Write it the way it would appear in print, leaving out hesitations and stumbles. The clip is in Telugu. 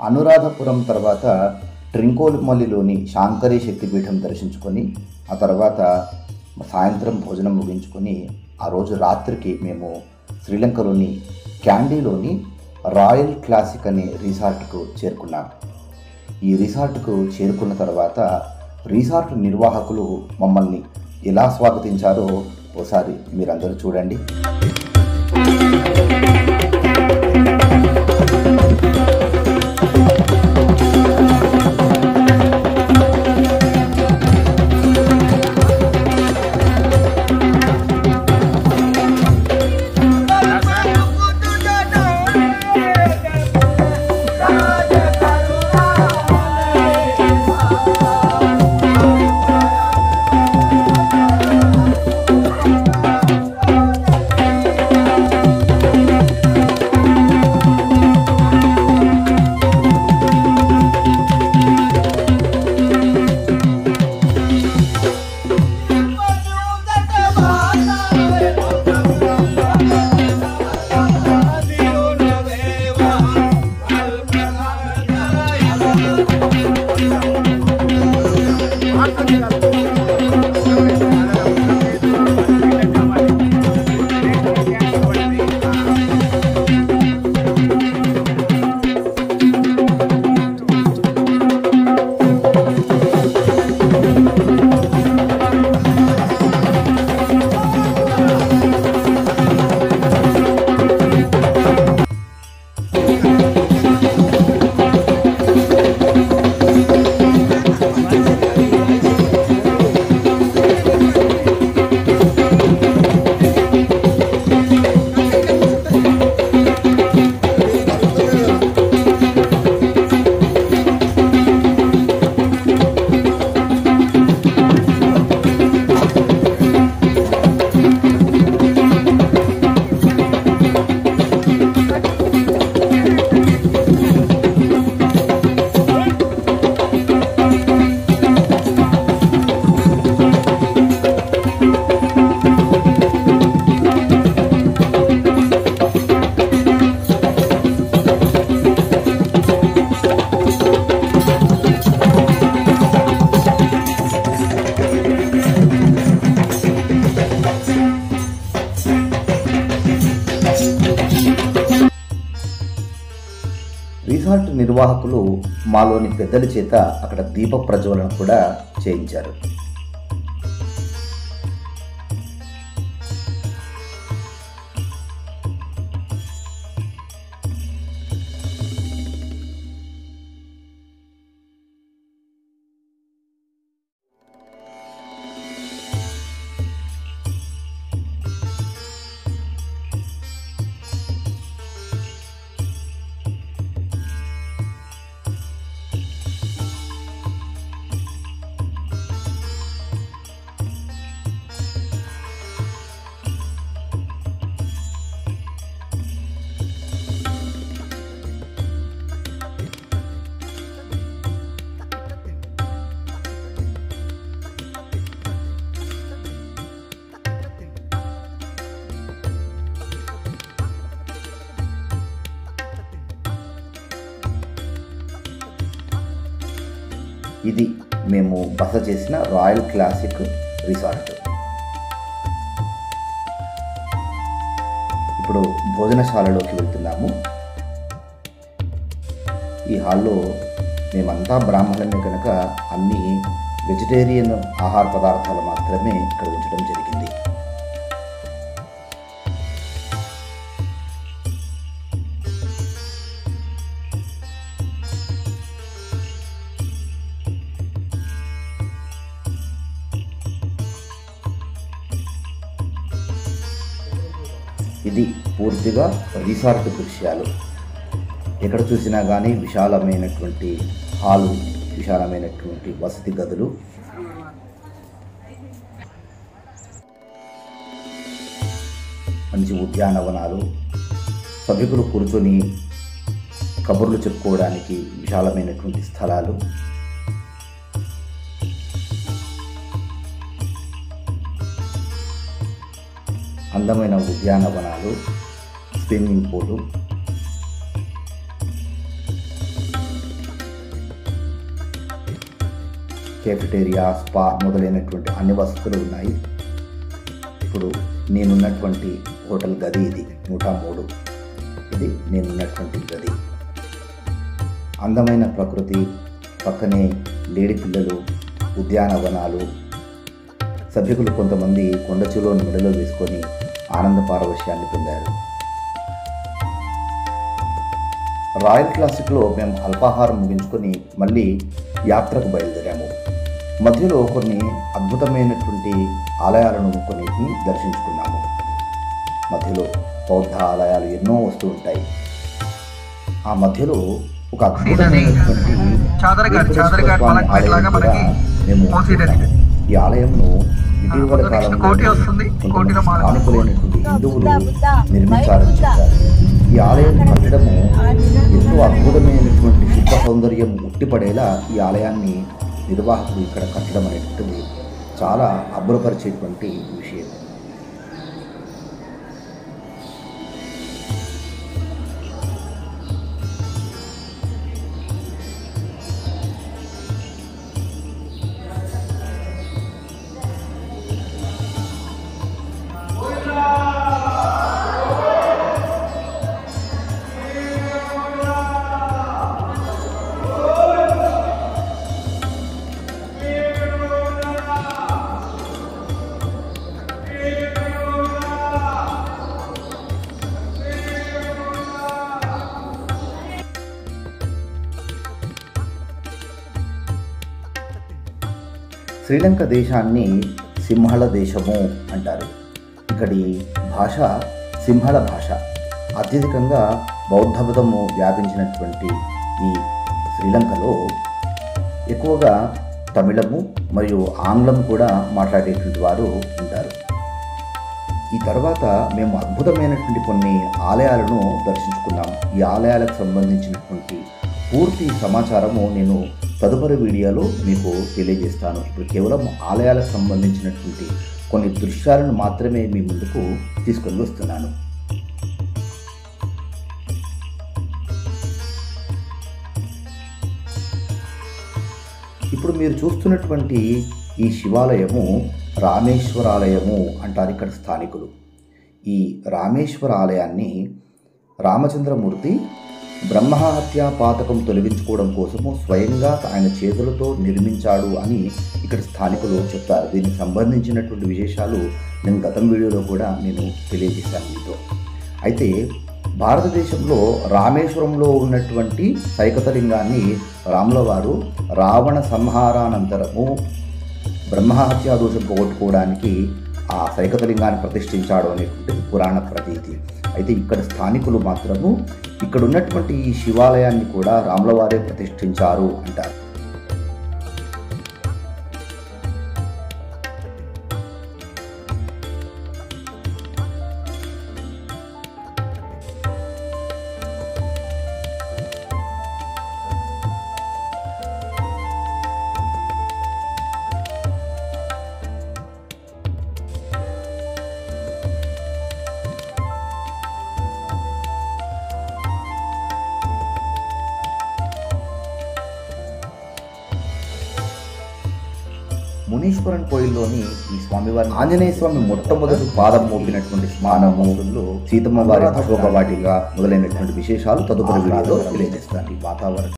అనురాధపురం తర్వాత ట్రింకోలిమల్లిలోని శాంకరీ శక్తిపీఠం దర్శించుకొని ఆ తర్వాత సాయంత్రం భోజనం ముగించుకొని ఆ రోజు రాత్రికి మేము శ్రీలంకలోని క్యాండీలోని రాయల్ క్లాసిక్ అనే రిసార్ట్కు చేరుకున్నాం. ఈ రిసార్ట్కు చేరుకున్న తర్వాత రిసార్ట్ నిర్వాహకులు మమ్మల్ని ఎలా స్వాగతించారో ఓసారి మీరందరూ చూడండి. రిసార్ట్ నిర్వాహకులు మాలోని పెద్దల చేత అక్కడ దీప ప్రజ్వలన కూడా చేయించారు. ఇది మేము బస చేసిన రాయల్ క్లాసిక్ రిసార్ట్. ఇప్పుడు భోజనశాలలోకి వెళ్తున్నాము. ఈ హాల్లో మేమంతా బ్రాహ్మణులమే కనుక అన్ని వెజిటేరియన్ ఆహార పదార్థాలు మాత్రమే ఇక్కడ ఉంచడం జరిగింది. ఇది పూర్తిగా రిసార్ట్ దృశ్యాలు. ఎక్కడ చూసినా కానీ విశాలమైనటువంటి హాలు, విశాలమైనటువంటి వసతి గదులు, మంచి ఉద్యానవనాలు, సభికులు కూర్చొని కబుర్లు చెప్పుకోవడానికి విశాలమైనటువంటి స్థలాలు, అందమైన ఉద్యానవనాలు, స్విమ్మింగ్ పూలు, కేఫెటేరియా, స్పా మొదలైనటువంటి అన్ని వసతులు ఉన్నాయి. ఇప్పుడు నేనున్నటువంటి హోటల్ గది ఇది 103. ఇది నేనున్నటువంటి గది. అందమైన ప్రకృతి, పక్కనే లేడి పిల్లలు, ఉద్యానవనాలు, సభ్యులు కొంతమంది కొండచిలోని మెడలో వేసుకొని ఆనంద పారవశ్యాన్ని పొందారు. రాయల్ క్లాసిక్లో మేము అల్పాహారం ముగించుకొని మళ్ళీ యాత్రకు బయలుదేరాము. మధ్యలో కొన్ని అద్భుతమైనటువంటి ఆలయాలను కొన్నిటిని దర్శించుకున్నాము. మధ్యలో బౌద్ధ ఆలయాలు ఎన్నో వస్తూ ఉంటాయి. ఆ మధ్యలో ఒక అద్భుతమైనటువంటి ఆలయం కూడా మేము ఈ ఆలయంను ఇటీవల కాలంలో అనుకూలైనటువంటి హిందువులు నిర్మించాలని చెప్పారు. ఈ ఆలయం కట్టడము ఎంతో అద్భుతమైనటువంటి శిల్ప సౌందర్యం ఉట్టిపడేలా ఈ ఆలయాన్ని నిర్వాహకుడు ఇక్కడ కట్టడం అనేటువంటిది చాలా అబ్బురపరిచేటువంటి విషయం. శ్రీలంక దేశాన్ని సింహళ దేశము అంటారు. ఇక్కడి భాష సింహళ భాష. అత్యధికంగా బౌద్ధ మతము వ్యాపించినటువంటి ఈ శ్రీలంకలో ఎక్కువగా తమిళము మరియు ఆంగ్లం కూడా మాట్లాడేటువంటి వారు ఉంటారు. ఈ తర్వాత మేము అద్భుతమైనటువంటి కొన్ని ఆలయాలను దర్శించుకున్నాం. ఈ ఆలయాలకు సంబంధించినటువంటి పూర్తి సమాచారము నేను తదుపరి వీడియోలో మీకు తెలియజేస్తాను. ఇప్పుడు కేవలం ఆలయాలకు సంబంధించినటువంటి కొన్ని దృశ్యాలను మాత్రమే మీ ముందుకు తీసుకొని వస్తున్నాను. ఇప్పుడు మీరు చూస్తున్నటువంటి ఈ శివాలయము రామేశ్వరాలయము అంటారు ఇక్కడ స్థానికులు. ఈ రామేశ్వర ఆలయాన్ని రామచంద్రమూర్తి బ్రహ్మహత్యా పాతకం తొలగించుకోవడం కోసము స్వయంగా ఆయన చేతులతో నిర్మించాడు అని ఇక్కడ స్థానికులు చెప్తారు. దీనికి సంబంధించినటువంటి విశేషాలు నేను గతం వీడియోలో కూడా నేను తెలియజేశాను మీతో. అయితే భారతదేశంలో రామేశ్వరంలో ఉన్నటువంటి సైకతలింగాన్ని రాముల వారు రావణ సంహారానంతరము బ్రహ్మహత్యా దోషం పోగొట్టుకోవడానికి ఆ సైకతలింగాన్ని ప్రతిష్ఠించాడు అనేటువంటి పురాణ ప్రతీతి. అయితే ఇక్కడ స్థానికులు మాత్రము ఇక్కడ ఉన్నటువంటి ఈ శివాలయాన్ని కూడా రాముల వారే ప్రతిష్ఠించారు అంటారు. మునీశ్వరన్ కోయిల్లోని ఈ స్వామివారి ఆంజనేయ స్వామి మొట్టమొదటి పాదం మోపినటువంటి స్నానములో సీతమ్మ వారి అశోక వాటిగా మొదలైనటువంటి విశేషాలు తదుపరి వీడియోలో తెలియజేస్తాను. వాతావరణం